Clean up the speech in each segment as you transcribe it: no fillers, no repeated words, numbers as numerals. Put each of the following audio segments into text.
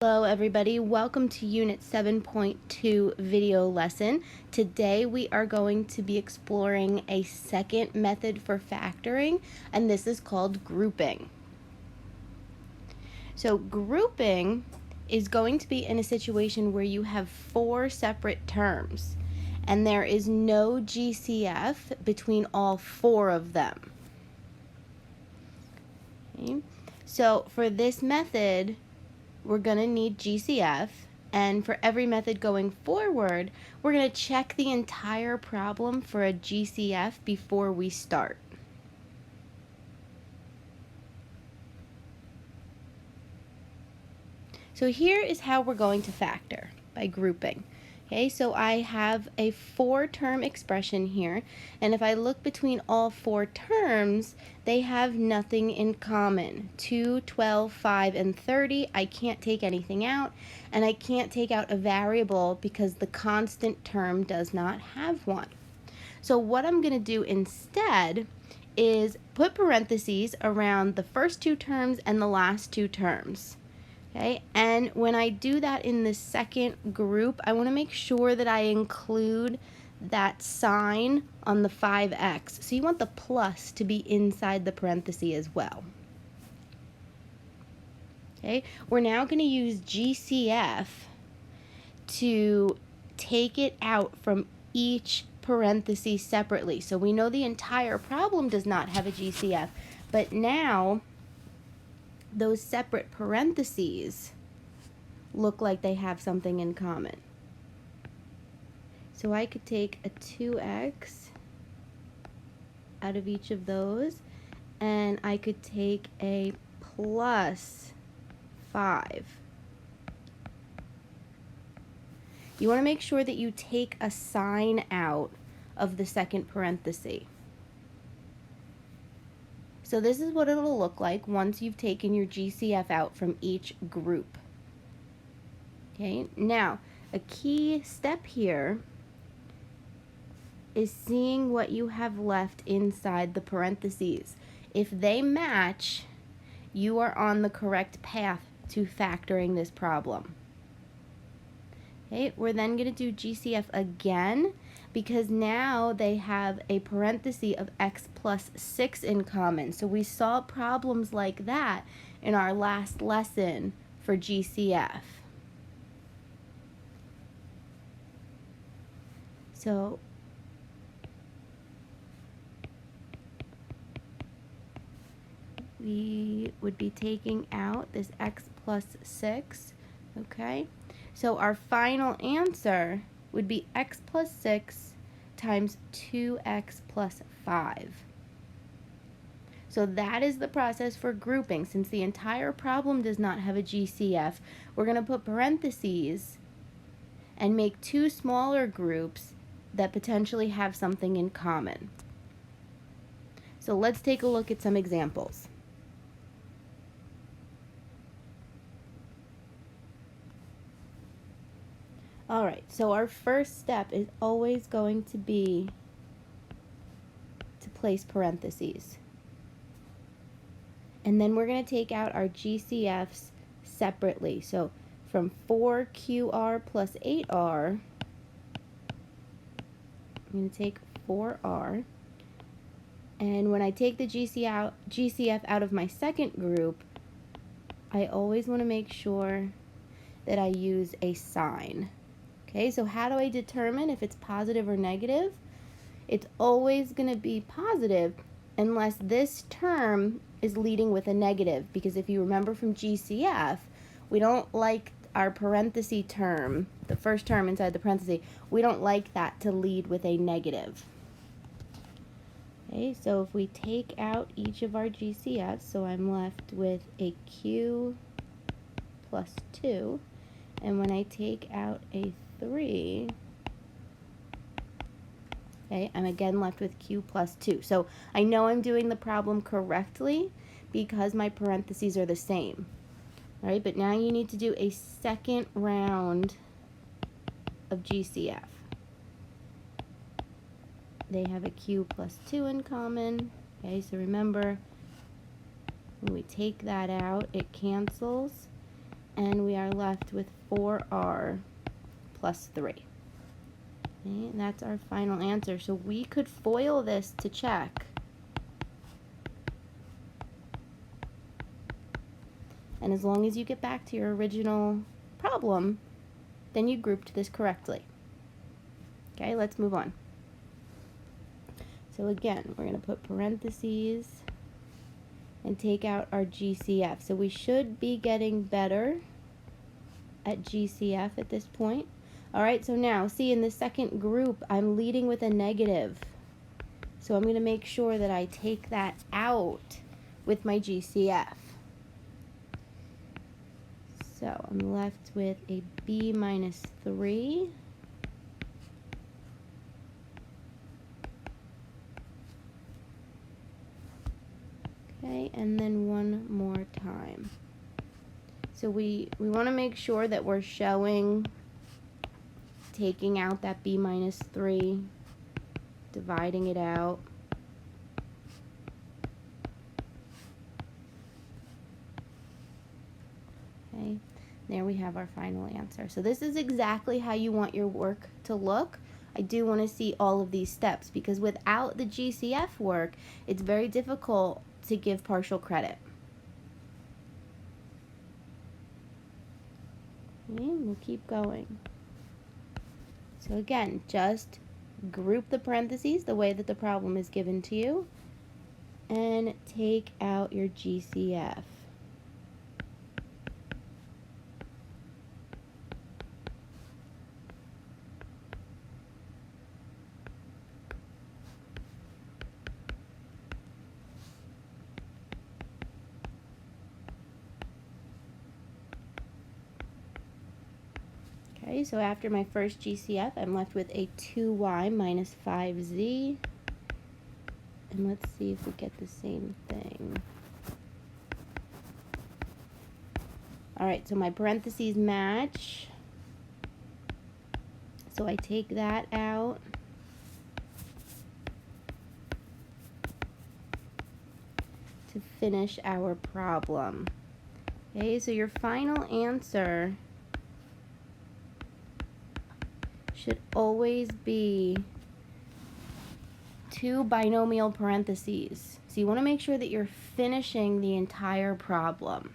Hello everybody, welcome to Unit 7.2 video lesson. Today we are going to be exploring a second method for factoring, and this is called grouping. So grouping is going to be in a situation where you have four separate terms, and there is no GCF between all four of them. Okay. So for this method, we're going to need GCF, and for every method going forward, we're going to check the entire problem for a GCF before we start. So here is how we're going to factor by grouping. Okay, so I have a four-term expression here, and if I look between all four terms, they have nothing in common. 2, 12, 5, and 30, I can't take anything out, and I can't take out a variable because the constant term does not have one. So what I'm going to do instead is put parentheses around the first two terms and the last two terms. Okay, and when I do that in the second group, I want to make sure that I include that sign on the 5x. So you want the plus to be inside the parenthesis as well. Okay, we're now going to use GCF to take it out from each parenthesis separately. So we know the entire problem does not have a GCF, but now those separate parentheses look like they have something in common. So I could take a 2x out of each of those, and I could take a plus 5. You want to make sure that you take a sign out of the second parenthesis. So this is what it'll look like once you've taken your GCF out from each group. Okay, now a key step here is seeing what you have left inside the parentheses. If they match, you are on the correct path to factoring this problem. Okay, we're then going to do GCF again because now they have a parenthesis of x plus 6 in common. So we saw problems like that in our last lesson for GCF. So we would be taking out this x plus 6, okay? So our final answer would be x plus 6 times 2x plus 5. So that is the process for grouping. Since the entire problem does not have a GCF, we're going to put parentheses and make two smaller groups that potentially have something in common. So let's take a look at some examples. All right, so our first step is always going to be to place parentheses. And then we're going to take out our GCFs separately. So from 4QR plus 8R, I'm going to take 4R. And when I take the GCF out of my second group, I always want to make sure that I use a sign. Okay, so how do I determine if it's positive or negative? It's always going to be positive unless this term is leading with a negative, because if you remember from GCF, we don't like our parenthesis term, the first term inside the parenthesis, we don't like that to lead with a negative. Okay, so if we take out each of our GCFs, so I'm left with a Q plus 2, and when I take out a 3, okay, I'm again left with Q plus 2. So I know I'm doing the problem correctly because my parentheses are the same. All right, but now you need to do a second round of GCF. They have a Q plus 2 in common. Okay, so remember, when we take that out, it cancels. and we are left with 4r plus 3. Okay, and that's our final answer. So we could FOIL this to check. And as long as you get back to your original problem, then you grouped this correctly. Okay, let's move on. So again, we're going to put parentheses and take out our GCF. So we should be getting better at GCF at this point. All right, so now, see, in the second group, I'm leading with a negative. So I'm going to make sure that I take that out with my GCF. So I'm left with a b minus 3. Okay, and then one more time. So we want to make sure that we're showing taking out that b minus 3, dividing it out. Okay, there we have our final answer. So this is exactly how you want your work to look. I do want to see all of these steps because without the GCF work, it's very difficult to give partial credit. Okay, we'll keep going. So again, just group the parentheses the way that the problem is given to you and take out your GCF. Okay, so after my first GCF, I'm left with a 2y minus 5z. And let's see if we get the same thing. All right, so my parentheses match. So I take that out. To finish our problem. Okay, so your final answer should always be 2 binomial parentheses. So you want to make sure that you're finishing the entire problem.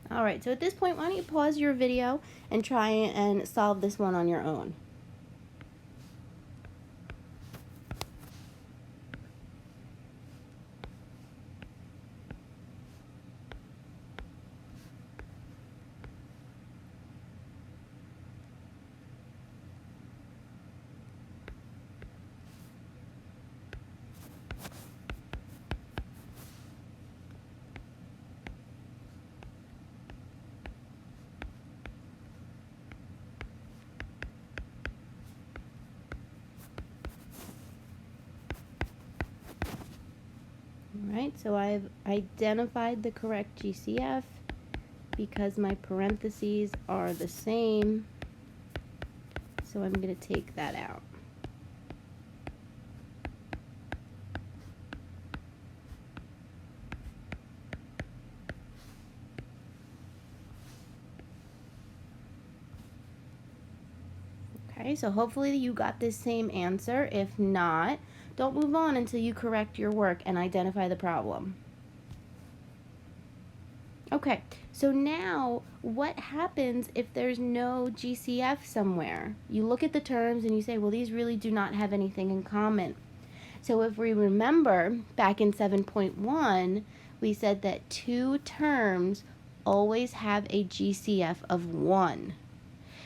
All right, so at this point, why don't you pause your video and try and solve this one on your own. Alright, so I've identified the correct GCF because my parentheses are the same, so I'm going to take that out. Okay, so hopefully you got this same answer. If not, don't move on until you correct your work and identify the problem. Okay, so now what happens if there's no GCF somewhere? You look at the terms and you say, well, these really do not have anything in common. So if we remember back in 7.1, we said that two terms always have a GCF of 1.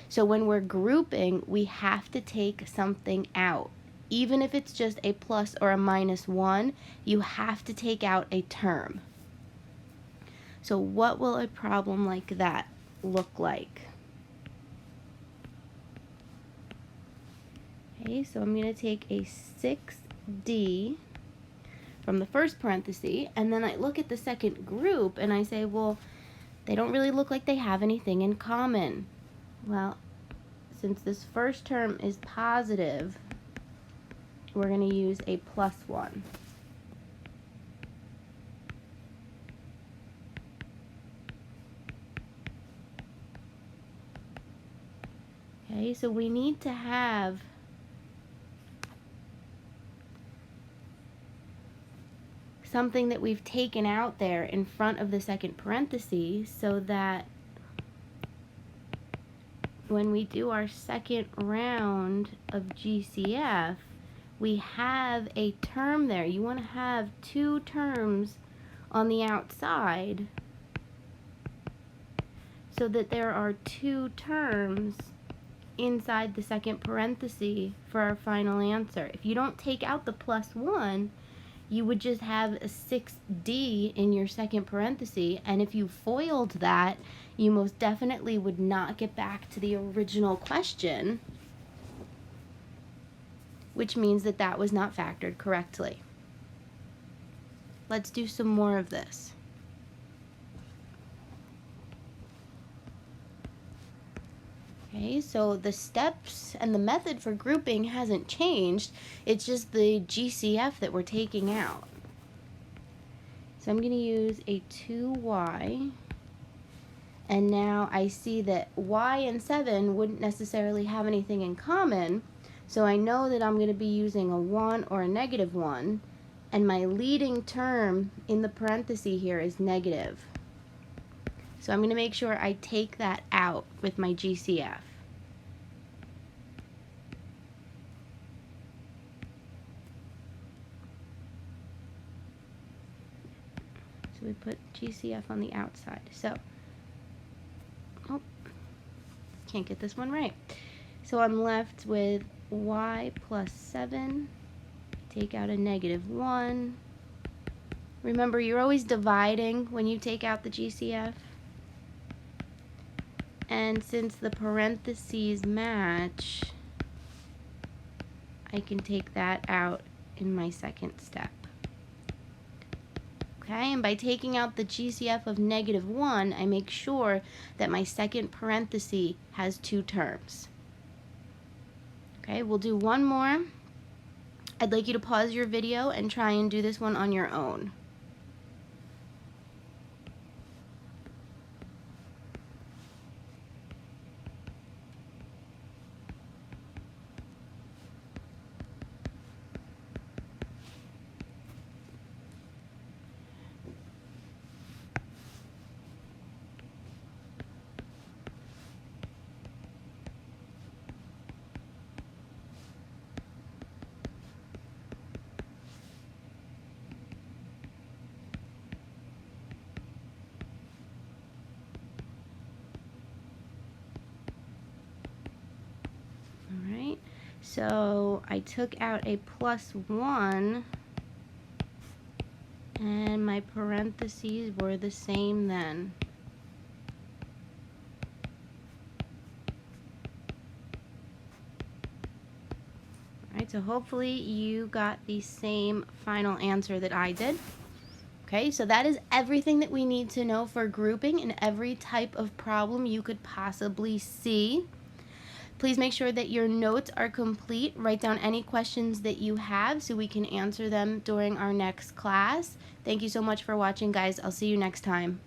So when we're grouping, we have to take something out. Even if it's just a plus or a minus 1, you have to take out a term. So what will a problem like that look like? Okay, so I'm going to take a 6D from the first parenthesis, and then I look at the second group and I say, well, they don't really look like they have anything in common. Well, since this first term is positive, we're going to use a plus 1. Okay, so we need to have something that we've taken out there in front of the second parenthesis so that when we do our second round of GCF, we have a term there. You want to have two terms on the outside so that there are two terms inside the second parenthesis for our final answer. If you don't take out the +1, you would just have a 6D in your second parenthesis, and if you foiled that, you most definitely would not get back to the original question, which means that that was not factored correctly. Let's do some more of this. Okay, so the steps and the method for grouping hasn't changed. It's just the GCF that we're taking out. So I'm going to use a 2y. And now I see that y and 7 wouldn't necessarily have anything in common. So I know that I'm going to be using a 1 or a -1. And my leading term in the parenthesis here is negative. So I'm going to make sure I take that out with my GCF. So we put GCF on the outside. So, oh, can't get this one right. So I'm left with y plus 7. Take out a -1. Remember, you're always dividing when you take out the GCF. And since the parentheses match, I can take that out in my second step. Okay, and by taking out the GCF of -1, I make sure that my second parenthesis has two terms. Okay, we'll do one more. I'd like you to pause your video and try and do this one on your own. So I took out a +1 and my parentheses were the same then. Alright, so hopefully you got the same final answer that I did. Okay, so that is everything that we need to know for grouping in every type of problem you could possibly see. Please make sure that your notes are complete. Write down any questions that you have so we can answer them during our next class. Thank you so much for watching, guys. I'll see you next time.